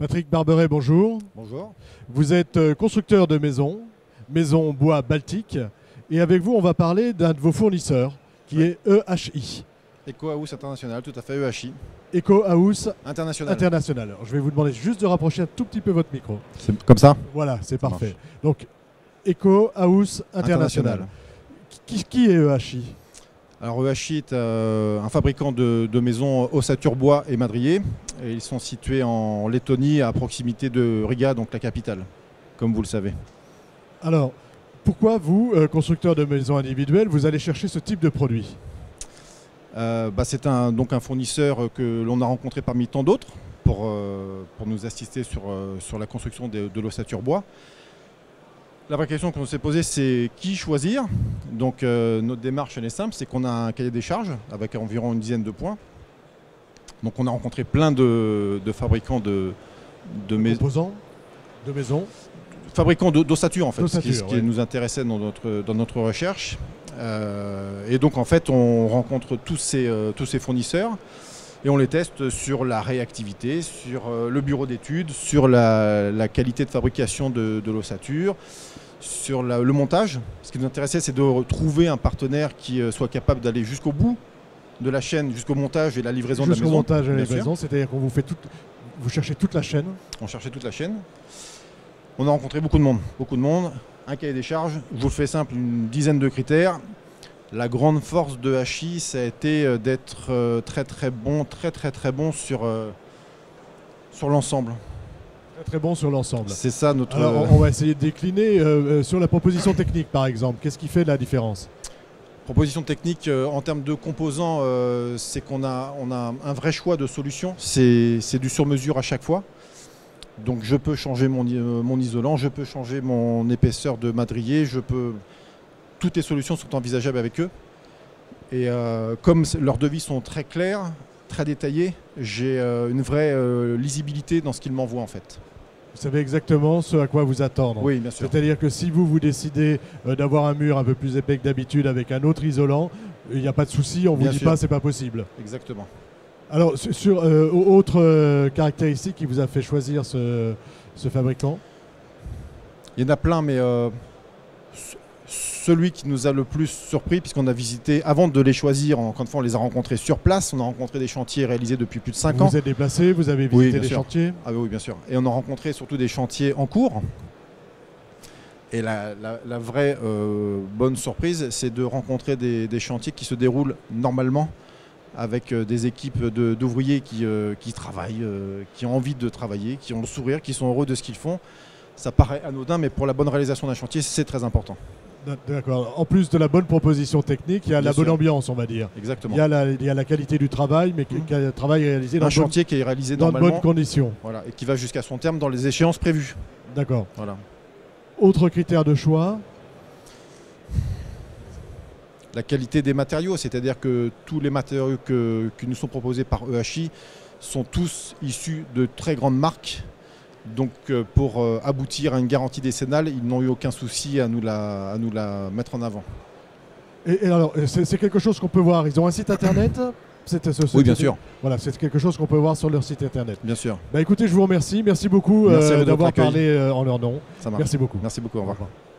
Patrick Barberet, bonjour. Bonjour. Vous êtes constructeur de maison bois Baltique. Et avec vous, on va parler d'un de vos fournisseurs, qui est EHI. Eco House International, tout à fait, EHI. Eco House International. Alors, je vais vous demander juste de rapprocher un tout petit peu votre micro. C'est comme ça. Voilà, c'est Ça parfait. marche. Donc, Eco House International. Qui est EHI? Alors EHI est un fabricant de maisons ossature bois et madriers. Et ils sont situés en Lettonie, à proximité de Riga, donc la capitale, comme vous le savez. Alors, pourquoi vous, constructeur de maisons individuelles, vous allez chercher ce type de produit? C'est donc un fournisseur que l'on a rencontré parmi tant d'autres pour nous assister sur la construction de l'ossature bois. La vraie question qu'on s'est posée, c'est qui choisir. Donc notre démarche, elle est simple, c'est qu'on a un cahier des charges avec environ une dizaine de points. Donc on a rencontré plein de fabricants de Composants de maisons. Fabricants d'ossature en fait, ce D'ossature, qui ouais. nous intéressait dans notre recherche. Et donc en fait on rencontre tous ces fournisseurs et on les teste sur la réactivité, sur le bureau d'études, sur la qualité de fabrication de l'ossature, sur le montage. Ce qui nous intéressait, c'est de trouver un partenaire qui soit capable d'aller jusqu'au bout de la chaîne, jusqu'au montage et la livraison de la Jusqu'au maison. montage et la bien sûr. livraison, c'est-à-dire qu'on vous cherchez toute la chaîne. On cherchait toute la chaîne. On a rencontré beaucoup de monde, un cahier des charges. Je vous le fais simple, une dizaine de critères. La grande force de EHI, ça a été d'être très bon sur l'ensemble. Très bon sur l'ensemble. C'est ça notre... Alors, on va essayer de décliner sur la proposition technique, par exemple. Qu'est-ce qui fait la différence? Proposition technique en termes de composants, c'est qu'on a un vrai choix de solutions. C'est du sur-mesure à chaque fois. Donc je peux changer mon isolant, je peux changer mon épaisseur de madrier, toutes les solutions sont envisageables avec eux. Et comme leurs devis sont très clairs, très détaillés, j'ai une vraie lisibilité dans ce qu'ils m'envoient en fait. Vous savez exactement ce à quoi vous attendre. Oui, bien sûr. C'est-à-dire que si vous décidez d'avoir un mur un peu plus épais que d'habitude avec un autre isolant, il n'y a pas de souci, on ne vous Bien dit sûr. pas c'est pas possible. Exactement. Alors, sur autre caractéristique qui vous a fait choisir ce fabricant? Il y en a plein, mais celui qui nous a le plus surpris, puisqu'on a visité, avant de les choisir, encore une fois, on les a rencontrés sur place. On a rencontré des chantiers réalisés depuis plus de 5 Vous ans. vous êtes déplacé, vous avez Oui, visité bien les sûr. chantiers? Ah oui, bien sûr. Et on a rencontré surtout des chantiers en cours. Et la vraie bonne surprise, c'est de rencontrer des chantiers qui se déroulent normalement, avec des équipes d'ouvriers qui travaillent, qui ont envie de travailler, qui ont le sourire, qui sont heureux de ce qu'ils font. Ça paraît anodin, mais pour la bonne réalisation d'un chantier, c'est très important. D'accord. En plus de la bonne proposition technique, il y a Bien la bonne sûr. ambiance, on va dire. Exactement. Il y a la qualité du travail, mais le travail réalisé Un dans chantier qui est réalisé de normalement, bonnes conditions. voilà, et qui va jusqu'à son terme dans les échéances prévues. D'accord. Voilà. Autre critère de choix? La qualité des matériaux, c'est-à-dire que tous les matériaux qui nous sont proposés par EHI sont tous issus de très grandes marques. Donc pour aboutir à une garantie décennale, ils n'ont eu aucun souci à nous la mettre en avant. Et alors, c'est quelque chose qu'on peut voir. Ils ont un site internet? Oui, bien sûr. Voilà, c'est quelque chose qu'on peut voir sur leur site internet. Bien sûr. Bah écoutez, je vous remercie. Merci beaucoup Merci à vous de d'avoir votre accueil. parlé en leur nom. Ça marche. Merci beaucoup. Merci beaucoup. Au revoir. Au revoir.